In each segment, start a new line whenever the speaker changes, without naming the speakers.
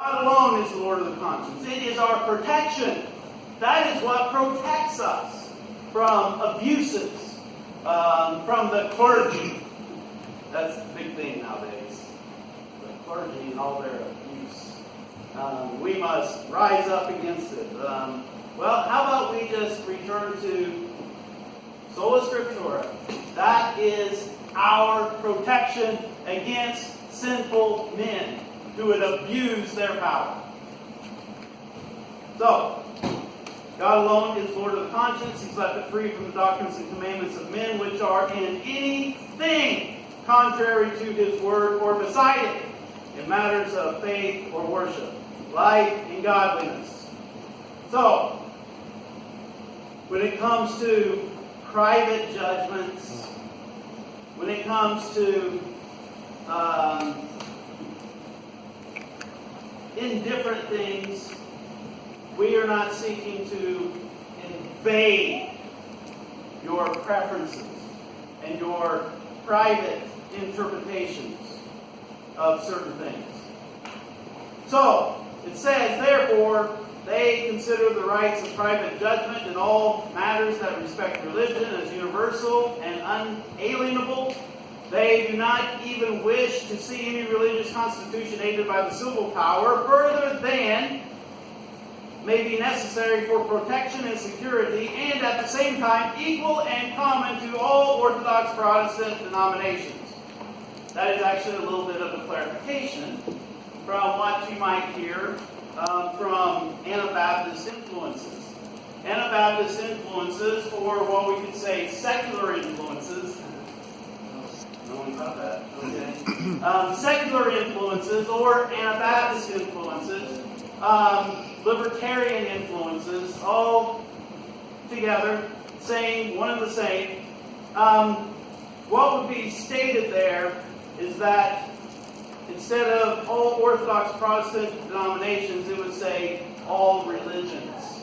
God alone is the Lord of the conscience. It is our protection. That is what protects us from abuses, from the clergy. That's the big thing nowadays. The clergy and all their abuse. We must rise up against it. Well, how about we just return to Sola Scriptura? That is our protection against sinful men who would abuse their power. So, God alone is Lord of the conscience. He's left it free from the doctrines and commandments of men which are in anything contrary to His word or beside it in matters of faith or worship, life and godliness. So, when it comes to private judgments, when it comes to indifferent things, we are not seeking to invade your preferences and your private interpretations of certain things. So, it says, therefore, they consider the rights of private judgment in all matters that respect religion as universal and unalienable. They do not even wish to see any religious constitution aided by the civil power further than may be necessary for protection and security, and at the same time equal and common to all Orthodox Protestant denominations. That is actually a little bit of a clarification from what you might hear from Anabaptist influences. Anabaptist influences, or what we could say secular influences. No one caught that? Okay. Secular influences or Anabaptist influences, libertarian influences, all together, same, one and the same. What would be stated there is that instead of all Orthodox Protestant denominations, it would say all religions.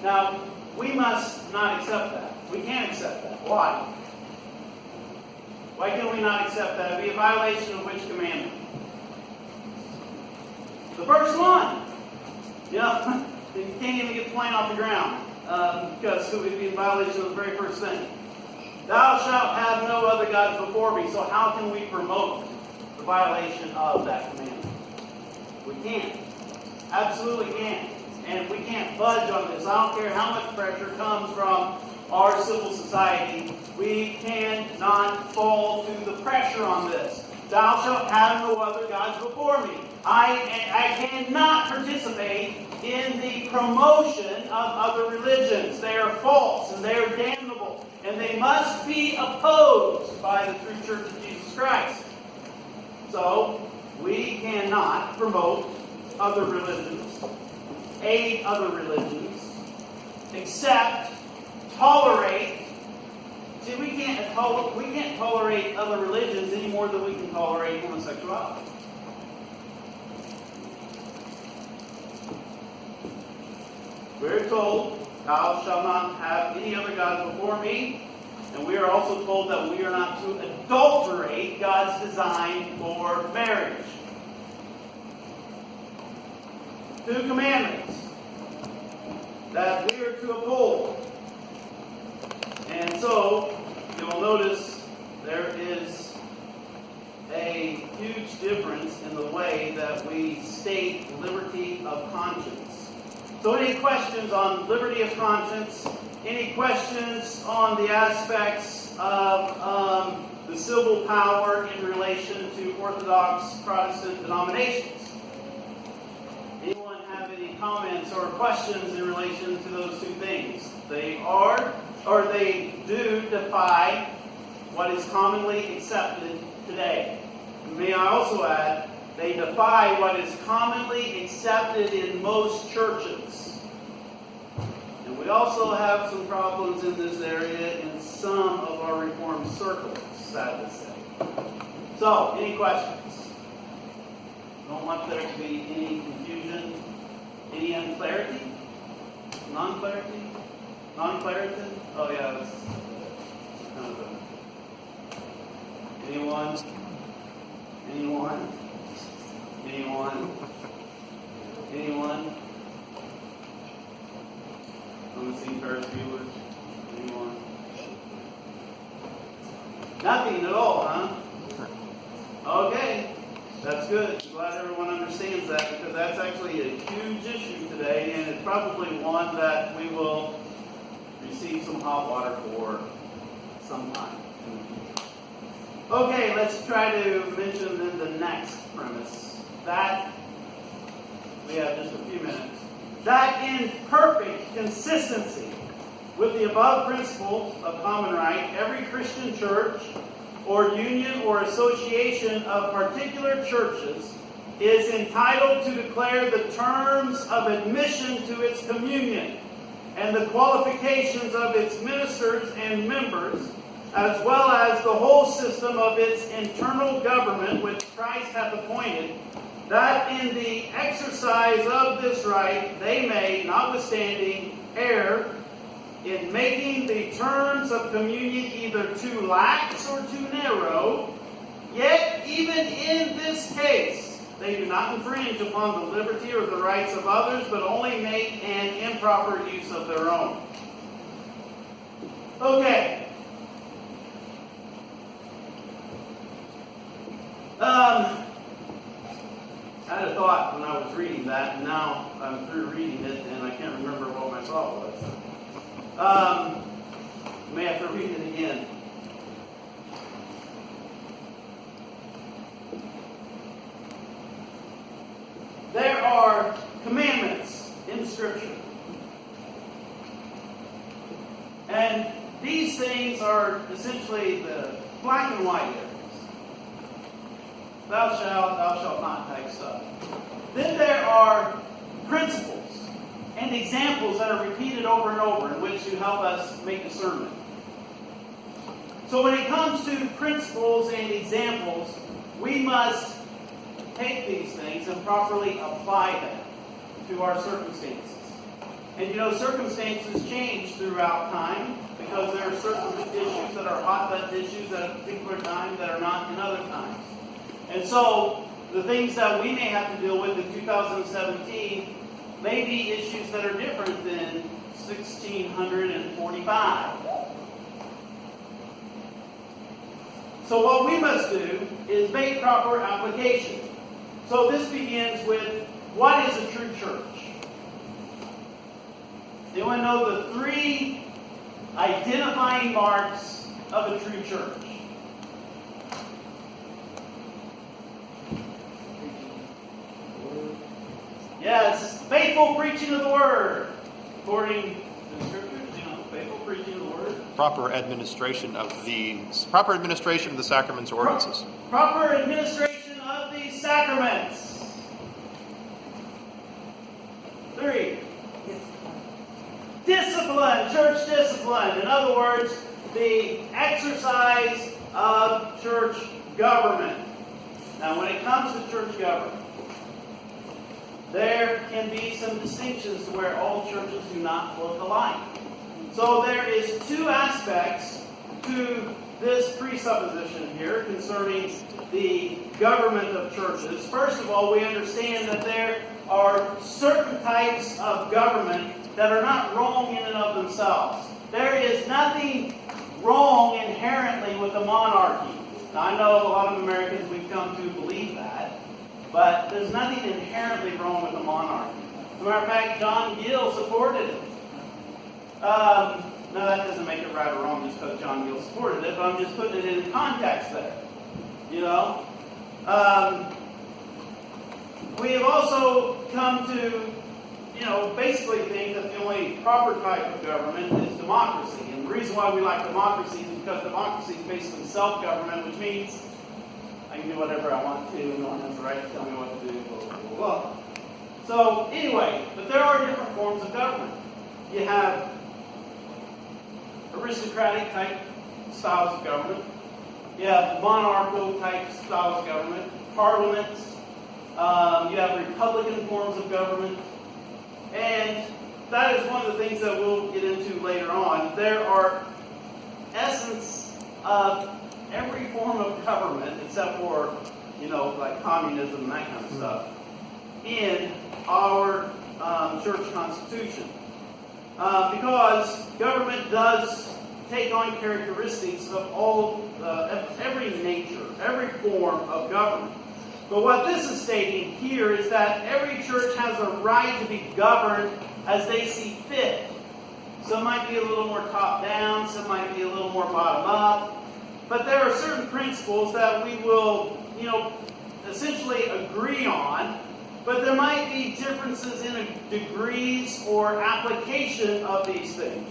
Now, we must not accept that. We can't accept that. Why? Why can we not accept that? It would be a violation of which commandment? The first one. You know, you can't even get the plane off the ground because it would be a violation of the very first thing. Thou shalt have no other gods before me. So how can we promote the violation of that commandment? We can't. Absolutely can't. And we can't budge on this. I don't care how much pressure comes from our civil society. We cannot fall to the pressure on this. Thou shalt have no other gods before me. I cannot participate in the promotion of other religions. They are false and they are damnable. And they must be opposed by the true Church of Jesus Christ. So, we cannot promote other religions, aid other religions, except tolerate. See, we can't tolerate other religions any more than we can tolerate homosexuality. We're told, thou shalt not have any other gods before me. And we are also told that we are not to adulterate God's design for marriage. 2 commandments that we are to uphold. And so, you'll notice there is a huge difference in the way that we state liberty of conscience. So any questions on liberty of conscience? Any questions on the aspects of the civil power in relation to Orthodox Protestant denominations? Anyone have any comments or questions in relation to those two things? They do defy what is commonly accepted today. May I also add, they defy what is commonly accepted in most churches. And we also have some problems in this area in some of our Reformed circles, sad to say. So, any questions? Don't want there to be any confusion, any unclarity, non-clarity, non-clarity. Oh yeah, that's kind of a... Anyone? Anyone? Anyone? seen Ferris Bueller's anymore? Nothing at all, huh? Okay, that's good. Glad everyone understands that, because that's actually a huge issue today, and it's probably one that we will receive some hot water for sometime in the future. Okay, let's try to mention then the next premise. That, we have just a few minutes. That in perfect consistency with the above principles of common right, every Christian church or union or association of particular churches is entitled to declare the terms of admission to its communion and the qualifications of its ministers and members, as well as the whole system of its internal government which Christ hath appointed, that in the exercise of this right they may, notwithstanding, err in making the terms of communion either too lax or too narrow, yet even in this case they do not infringe upon the liberty or the rights of others, but only make an improper use of their own. Okay. I had a thought when I was reading that, and now I'm through reading it, and I can't remember what my thought was. May have to read it again. There are commandments in Scripture. And these things are essentially the black and white areas. Thou shalt not type stuff. Then there are principles and examples that are repeated over and over in which to help us make discernment. So when it comes to principles and examples, we must take these things and properly apply them to our circumstances. And you know, circumstances change throughout time because there are certain issues that are hot-button issues at a particular time that are not in other times. And so the things that we may have to deal with in 2017 may be issues that are different than 1645. So what we must do is make proper application. So this begins with, what is a true church? Anyone know the 3 identifying marks of a true church? Yes, faithful preaching of the Word. According to the Scriptures, faithful preaching of the Word.
Proper administration of the sacraments or ordinances.
Proper administration of the sacraments. 3. Discipline, church discipline. In other words, the exercise of church government. Now, when it comes to church government, there can be some distinctions to where all churches do not look alike. So there is 2 aspects to this presupposition here concerning the government of churches. First of all, we understand that there are certain types of government that are not wrong in and of themselves. There is nothing wrong inherently with a monarchy. Now, I know a lot of Americans, we've come to believe that. But there's nothing inherently wrong with a monarchy. As a matter of fact, John Gill supported it. Now, that doesn't make it right or wrong just because John Gill supported it, but I'm just putting it in context there. You know? We have also come to, basically think that the only proper type of government is democracy. And the reason why we like democracy is because democracy is basically self-government, which means I can do whatever I want to, no one has the right to tell me what to do, blah, blah, blah, blah. So, anyway, but there are different forms of government. You have aristocratic type styles of government. You have monarchical type styles of government. Parliaments. You have republican forms of government. And that is one of the things that we'll get into later on. There are essence of every form of government, except for, like communism and that kind of stuff, in our church constitution. because government does take on characteristics of every nature, every form of government. But what this is stating here is that every church has a right to be governed as they see fit. Some might be a little more top-down, some might be a little more bottom-up. But there are certain principles that we will, essentially agree on. But there might be differences in degrees or application of these things.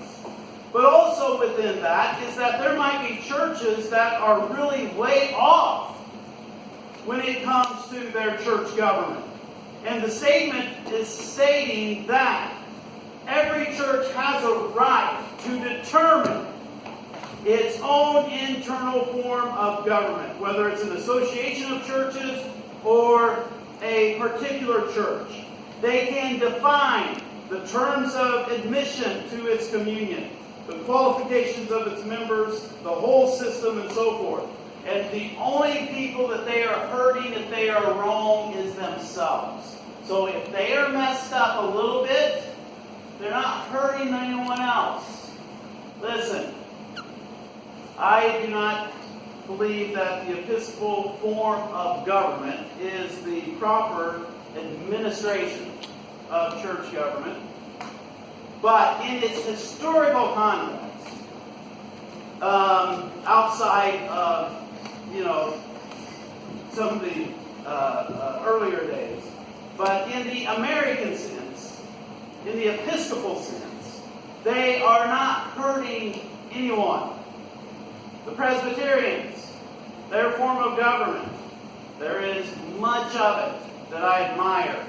But also within that is that there might be churches that are really way off when it comes to their church government. And the statement is stating that every church has a right to determine its own internal form of government, whether it's an association of churches or a particular church. They can define the terms of admission to its communion, the qualifications of its members, the whole system, and so forth. And the only people that they are hurting if they are wrong is themselves. So if they are messed up a little bit, they're not hurting anyone else. Listen, I do not believe that the Episcopal form of government is the proper administration of church government. But in its historical context, outside of, some of the earlier days, but in the American sense, in the Episcopal sense, they are not hurting anyone. The Presbyterians, their form of government, there is much of it that I admire,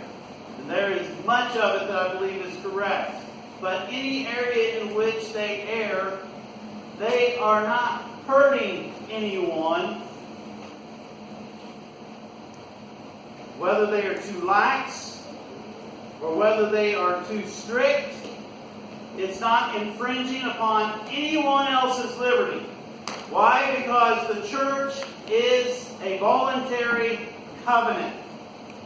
and there is much of it that I believe is correct. But any area in which they err, they are not hurting anyone. Whether they are too lax or whether they are too strict, it's not infringing upon anyone else's liberty. Why? Because the church is a voluntary covenant.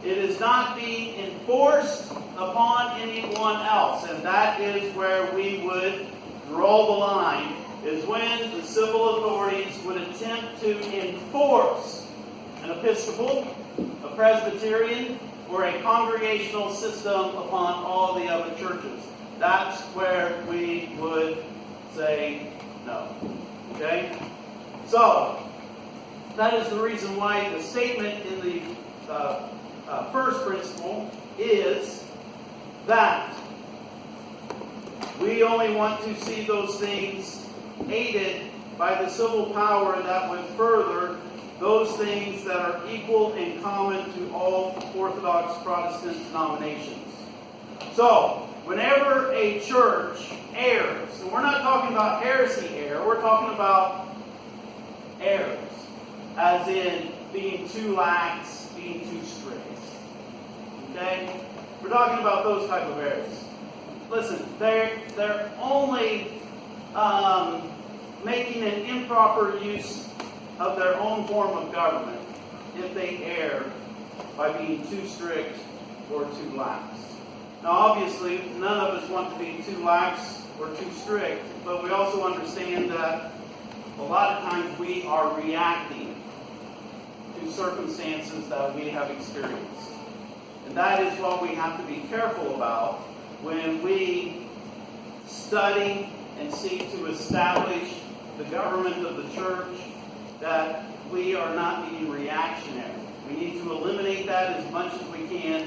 It is not being enforced upon anyone else. And that is where we would draw the line, is when the civil authorities would attempt to enforce an Episcopal, a Presbyterian, or a congregational system upon all the other churches. That's where we would say no. Okay? So, that is the reason why the statement in the first principle is that we only want to see those things aided by the civil power that would further those things that are equal and common to all Orthodox Protestant denominations. So, whenever a church errs, and we're not talking about heresy error, we're talking about errors, as in being too lax, being too strict. Okay? We're talking about those type of errors. Listen, they're only making an improper use of their own form of government if they err by being too strict or too lax. Now, obviously, none of us want to be too lax or too strict, but we also understand that a lot of times we are reacting to circumstances that we have experienced. And that is what we have to be careful about when we study and seek to establish the government of the church, that we are not being reactionary. We need to eliminate that as much as we can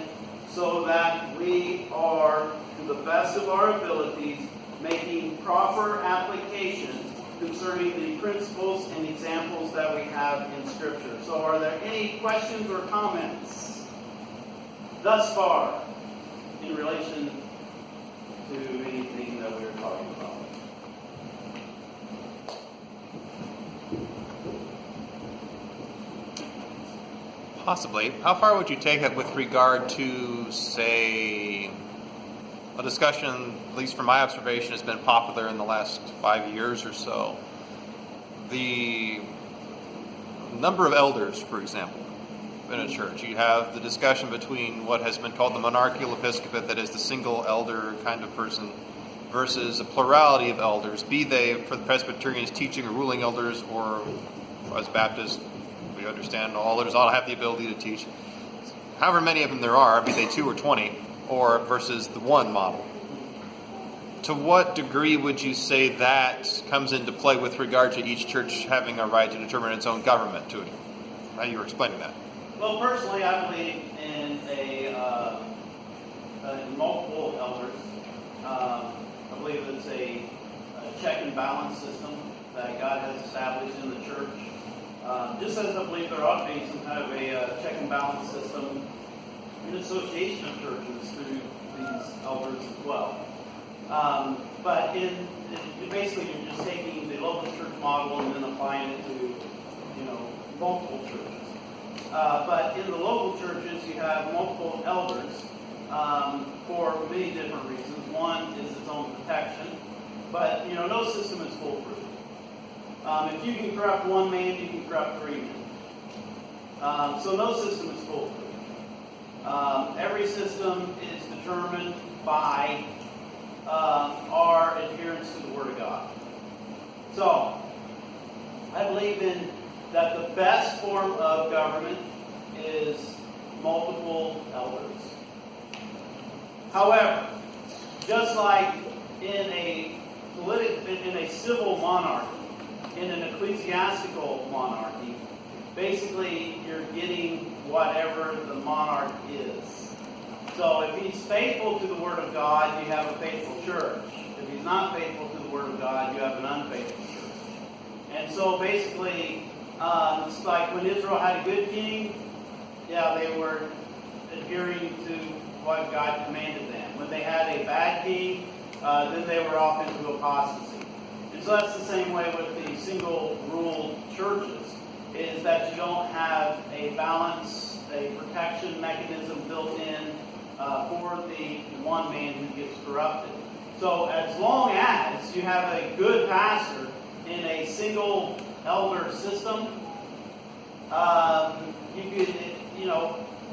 so that we are, to the best of our abilities, making proper application concerning the principles and examples that we have in Scripture. So are there any questions or comments thus far in relation to anything that we are talking about?
Possibly. How far would you take it with regard to, say, a discussion, at least from my observation, has been popular in the last 5 years or so? The number of elders, for example, in a church. You have the discussion between what has been called the monarchical episcopate, that is the single elder kind of person, versus a plurality of elders, be they for the Presbyterians teaching or ruling elders, or as Baptists, we understand all elders ought to have the ability to teach. However many of them there are, be they 2 or 20, or versus the one model. To what degree would you say that comes into play with regard to each church having a right to determine its own government? To how you were explaining that?
Well, personally, I believe in multiple elders. I believe it's a check and balance system that God has established in the church. Just as I believe there ought to be some kind of a check and balance system in association of churches through these elders as well. But basically, you're just taking the local church model and then applying it to, multiple churches. But in the local churches, you have multiple elders for many different reasons. One is its own protection, but no system is foolproof. If you can corrupt one man, you can corrupt 3 men. So no system is foolproof. Every system is determined by our adherence to the Word of God. So, I believe that the best form of government is multiple elders. However, just like in a civil monarchy, in an ecclesiastical monarchy, basically you're getting whatever the monarch is. So if he's faithful to the Word of God, you have a faithful church. If he's not faithful to the Word of God, you have an unfaithful church. And so basically, it's like when Israel had a good king, they were adhering to what God commanded them. When they had a bad king, then they were off into apostasy. And so that's the same way with the single-rule churches, is that you don't have a balance, a protection mechanism built in for the one man who gets corrupted. So as long as you have a good pastor in a single elder system,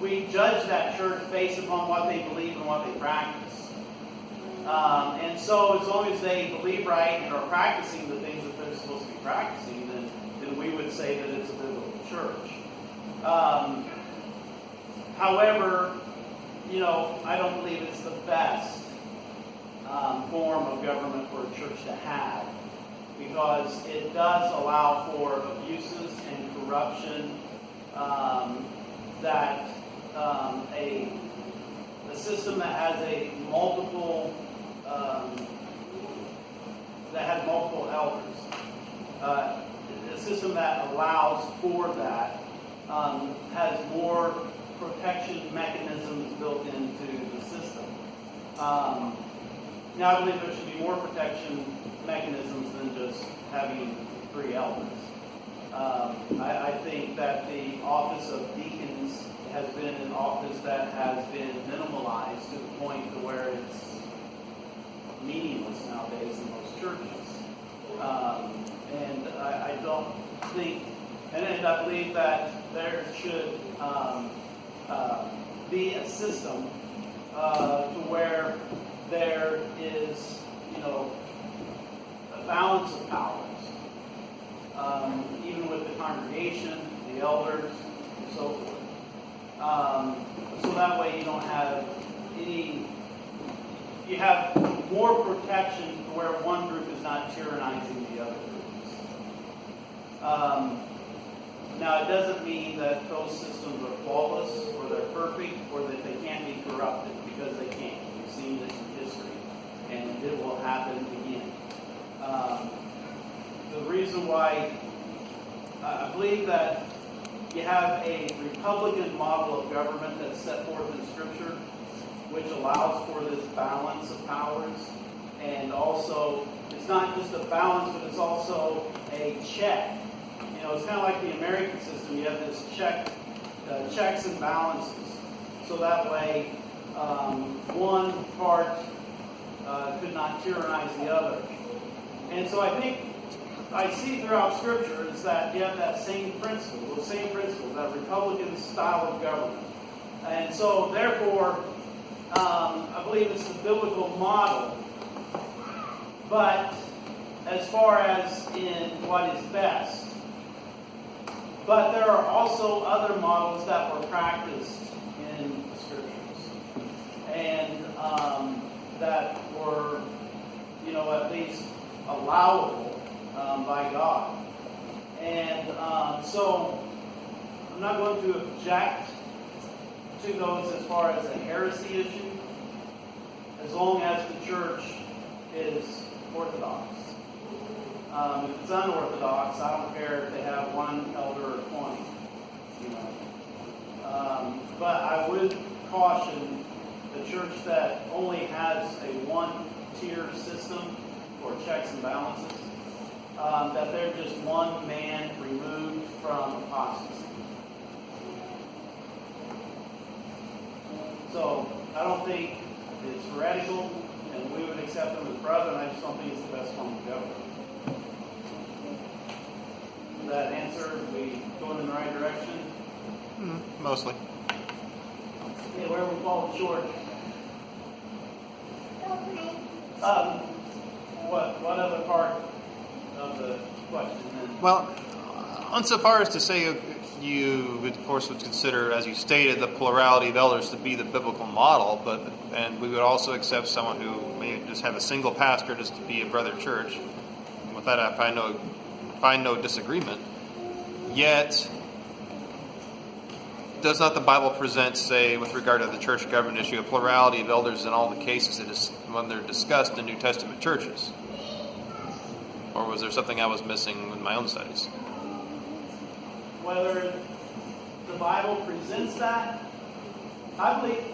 we judge that church based upon what they believe and what they practice. And so as long as they believe right and are practicing the things that they're supposed to be practicing, then we would say that it's a biblical church. However, I don't believe it's the best form of government for a church to have, because it does allow for abuses and corruption that a system that has multiple elders, a system that allows for that has more protection mechanisms built into the system. Now, I believe there should be more protection mechanisms than just having 3 elders. I think that the office of deacons has been an office that has been minimalized to the point to where it's meaningless nowadays in most churches. And I don't think, and I believe that there should be a system to where there is, a balance of powers, even with the congregation, the elders, and so forth. So that way you don't have you have more protection to where one group is not tyrannizing the other groups. Now, it doesn't mean that those systems are flawless or they're perfect or that they can't be corrupted, because they can't. We've seen this in history, and it will happen again. The reason why I believe that you have a Republican model of government that's set forth in Scripture, which allows for this balance of powers, and also it's not just a balance, but it's also a check. It's kind of like the American system. You have this checks and balances, so that way one part could not tyrannize the other. And so I think I see throughout Scripture is that you have that same principle, that Republican style of government. And so therefore, I believe it's the biblical model but as far as in what is best. But there are also other models that were practiced in the scriptures, and that were, at least allowable by God. And so I'm not going to object to those as far as a heresy issue, as long as the church is orthodox. If it's unorthodox, I don't care if they have one elder or 20. But I would caution the church that only has a one-tier system for checks and balances, that they're just one man removed from apostasy. So I don't think it's heretical, and we would accept them as brethren. I just don't think it's the best form of government. That answer, are we going in the right direction?
Mostly.
Yeah, where we falling short? What other part of the question then?
Well, insofar as to say you, of course, would consider, as you stated, the plurality of elders to be the biblical model, and we would also accept someone who may just have a single pastor just to be a brother church. With that, I find no disagreement. Yet, does not the Bible present, say, with regard to the church government issue, a plurality of elders in all the cases when they're discussed in New Testament churches? Or was there something I was missing in my own studies?
Whether the Bible presents that, I believe.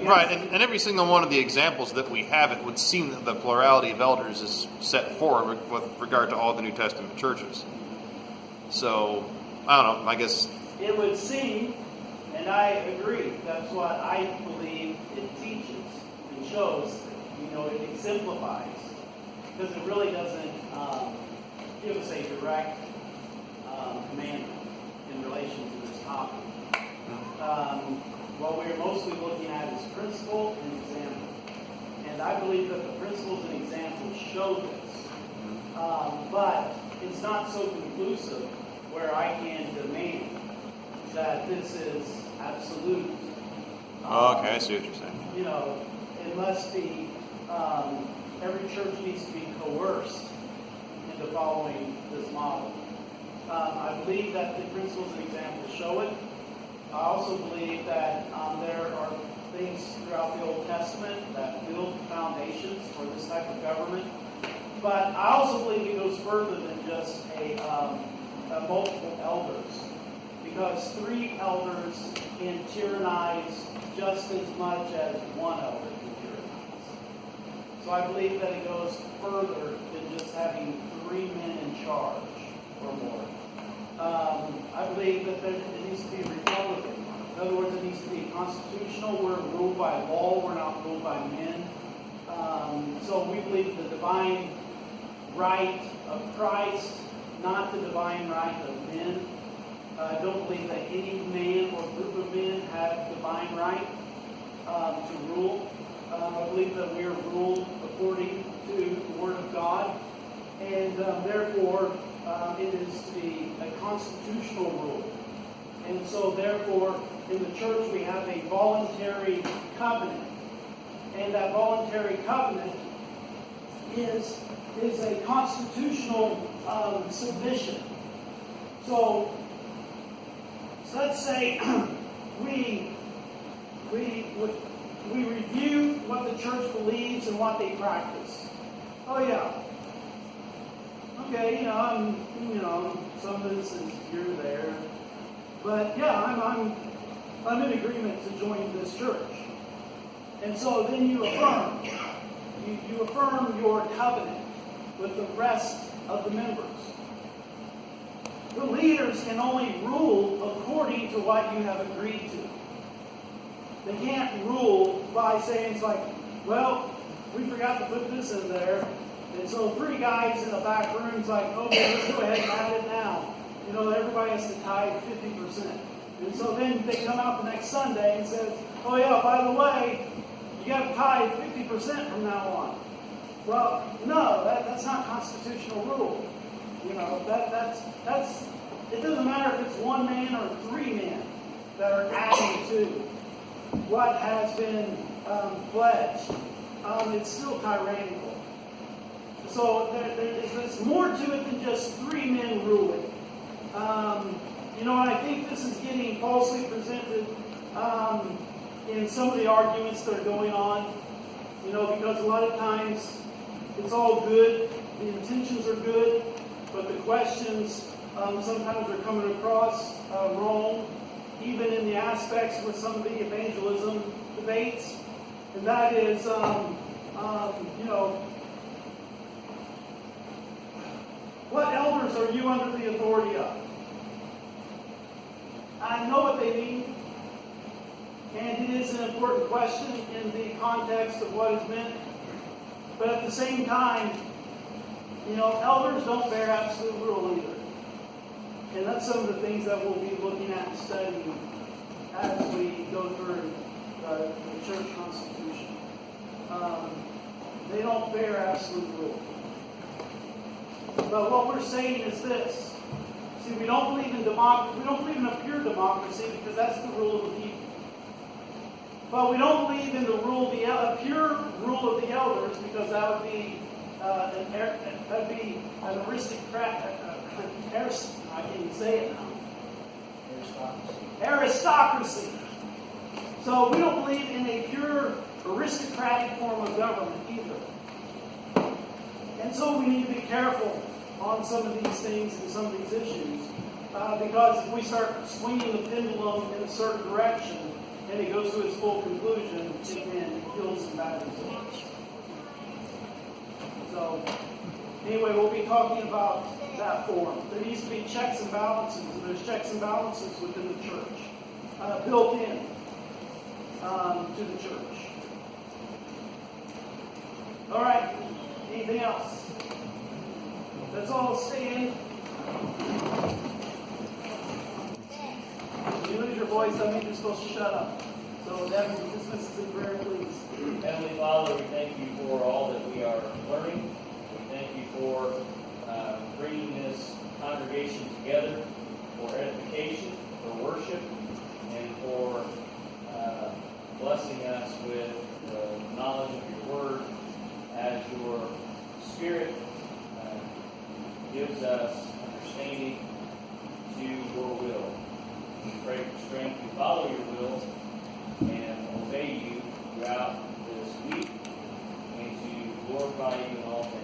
Right, and every single one of the examples that we have, it would seem that the plurality of elders is set forward with regard to all the New Testament churches. So, I don't know, I guess.
It would seem, and I agree, that's what I believe it teaches and shows, it exemplifies. Because it really doesn't give us a direct commandment in relation to this topic. What we're mostly looking at is principle and example. And I believe that the principles and examples show this. But it's not so conclusive where I can demand that this is absolute.
Okay, I see what you're saying.
It must be, every church needs to be coerced into following this model. I believe that the principles and examples show it. I also believe that there are things throughout the Old Testament that build foundations for this type of government. But I also believe it goes further than just a multiple elders. Because 3 elders can tyrannize just as much as 1 elder can tyrannize. So I believe that it goes further than just having 3 men in charge or more. I believe that it needs to be republican. In other words, it needs to be constitutional. We're ruled by law. We're not ruled by men. So we believe the divine right of Christ, not the divine right of men. I don't believe that any man or group of men have divine right to rule. I believe that we are ruled according to the Word of God, and therefore it is to be a constitutional rule. And so therefore, in the church we have a voluntary covenant, and that voluntary covenant is a constitutional submission. So let's say we review what the church believes and what they practice. Oh yeah. Okay, some of this is here or there, but yeah, I'm in agreement to join this church. And so then you affirm your covenant with the rest of the members. The leaders can only rule according to what you have agreed to. They can't rule by saying it's like, well, we forgot to put this in there. And so 3 guys in the back room's like, okay, let's go ahead and add it now. Everybody has to tithe 50%. And so then they come out the next Sunday and says, oh yeah, by the way, you got to tithe 50% from now on. Well, no, that's not constitutional rule. You know, that's it doesn't matter if it's one man or three men that are adding to what has been pledged. It's still tyrannical. So there's more to it than just three men ruling. You know, and I think this is getting falsely presented in some of the arguments that are going on. You know, because a lot of times it's all good, the intentions are good, but the questions sometimes are coming across wrong, even in the aspects with some of the evangelism debates. And that is, you know, what elders are you under the authority of? I know what they mean, and it is an important question in the context of what is meant. But at the same time, you know, elders don't bear absolute rule either. And that's some of the things that we'll be looking at and studying as we go through the church constitution. They don't bear absolute rule. But what we're saying is this. See, we don't believe in democracy. We don't believe in a pure democracy because that's the rule of the people. But we don't believe in the rule, a pure rule of the elders, because that would be an aristocrat. I can't even say it now. Aristocracy. So we don't believe in a pure aristocratic form of government either. And so we need to be careful on some of these things and some of these issues, because if we start swinging the pendulum in a certain direction, and it goes to its full conclusion, it can kill some bad results. So, anyway, we'll be talking about that form. There needs to be checks and balances, and there's checks and balances within the church, built in to the church. All right, anything else? Let's all stand. If you lose your voice, that means you're supposed to shut up. So that dismisses in prayer, please.
Heavenly Father, we thank you for all that we are learning. We thank you for bringing this congregation together for edification, for worship, and for blessing us with the knowledge of your word as your Spirit gives us understanding to your will. We pray for strength to follow your will and obey you throughout this week and to glorify you in all things.